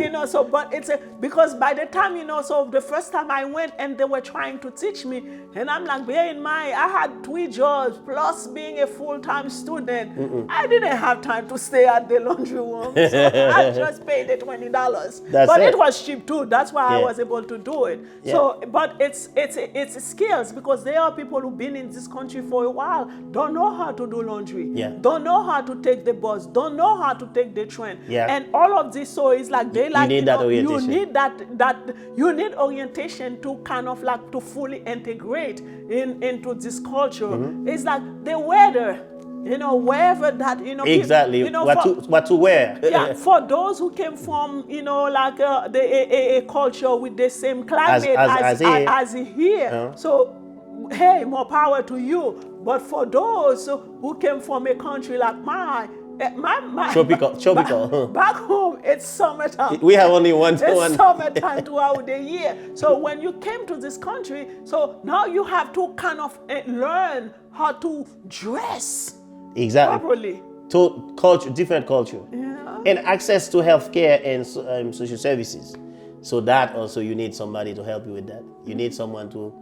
but it's because by the time so the first time I went and they were trying to teach me, and I'm like, bear in mind, I had 3 jobs plus being a full-time student. I didn't have time to stay at the laundry room. So I just paid the $20. But it was cheap too. That's why I was able to do it. Yeah. So, but it's skills, because there are people who've been in this country for a while, don't know how to do laundry, don't know how to take the bus, don't know how to take the train, and all of this. So it's like they like you need that orientation. You need orientation to kind of like to fully integrate into this culture. It's like the weather. Wherever that, exactly, people, what to wear. Yeah, for those who came from, like a culture with the same climate as here. So, hey, more power to you. But for those who came from a country like mine, tropical. Back home, it's summertime. We have only one. It's summertime throughout the year. So when you came to this country, so now you have to kind of learn how to dress. Exactly. Properly. To culture, different culture. Yeah. And access to healthcare and social services. So that also you need somebody to help you with that. You need someone to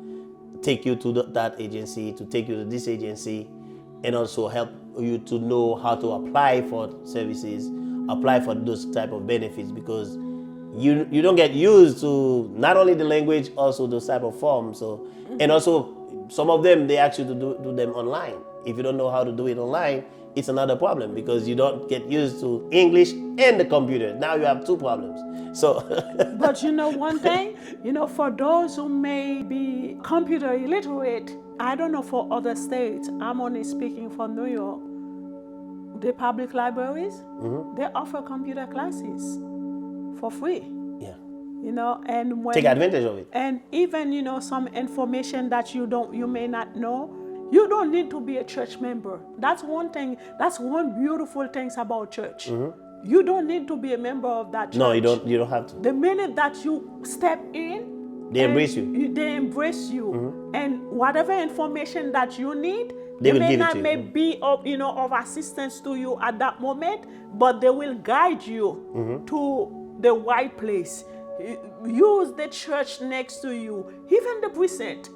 take you to that agency, to take you to this agency, and also help you to know how to apply for services, apply for those type of benefits, because you don't get used to not only the language, also those type of forms. So, and also some of them, they ask you to do them online. If you don't know how to do it online, it's another problem, because you don't get used to English and the computer. Now you have 2 problems. So, but one thing, for those who may be computer illiterate, I don't know for other states, I'm only speaking for New York, the public libraries, they offer computer classes for free. Yeah. And when take advantage of it. And even, some information that you may not know, you don't need to be a church member. That's one thing. That's one beautiful thing about church. You don't need to be a member of that church. No, you don't have to. The minute that you step in, they embrace you. They embrace you, and whatever information that you need, they may not be of of assistance to you at that moment, but they will guide you to the right place. Use the church next to you, even the precinct.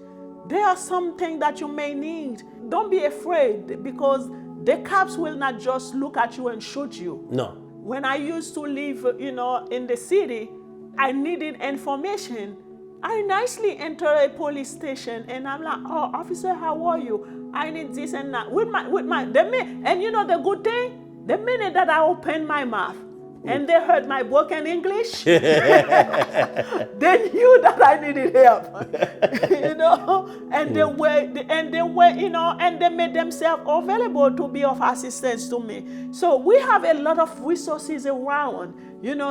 There are something that you may need. Don't be afraid, because the cops will not just look at you and shoot you. No. When I used to live, in the city, I needed information. I nicely enter a police station and I'm like, oh, officer, how are you? I need this and that. And the good thing, the minute that I open my mouth, and they heard my broken English, they knew that I needed help, and they made themselves available to be of assistance to me. So we have a lot of resources around,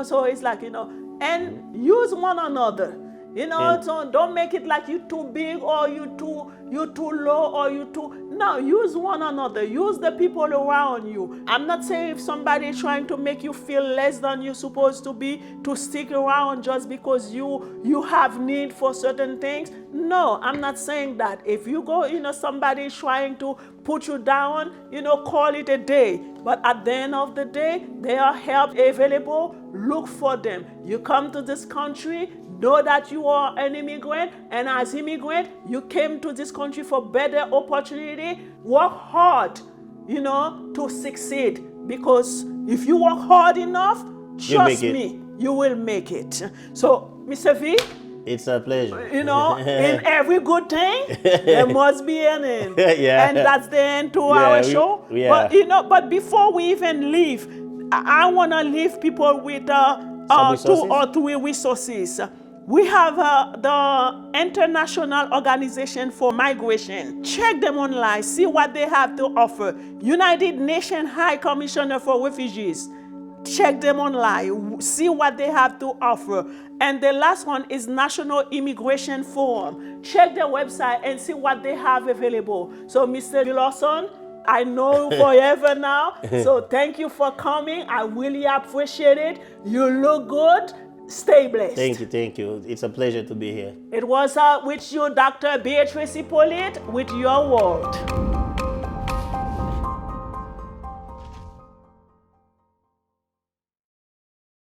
so it's like, and use one another. So don't make it like you too big or you too low or you too. No, use one another. Use the people around you. I'm not saying if somebody is trying to make you feel less than you're supposed to be, to stick around just because you have need for certain things. No, I'm not saying that. If you go, somebody is trying to put you down, call it a day. But at the end of the day, there are help available. Look for them. You come to this country, know that you are an immigrant, and as immigrant, you came to this country for better opportunity. Work hard, to succeed. Because if you work hard enough, trust me, you will make it. So, Mr. V, it's a pleasure. In every good thing, there must be an end. Yeah. And that's the end to our show. Yeah. But before we even leave, I want to leave people with 2 or 3 resources. We have the International Organization for Migration. Check them online, see what they have to offer. United Nations High Commissioner for Refugees. Check them online, see what they have to offer. And the last one is National Immigration Forum. Check their website and see what they have available. So, Mr. R.Villarson, I know forever now. So thank you for coming. I really appreciate it. You look good. Stay blessed. Thank you. It's a pleasure to be here. It was with you, Dr. Beatrice Hippolyte, with your world.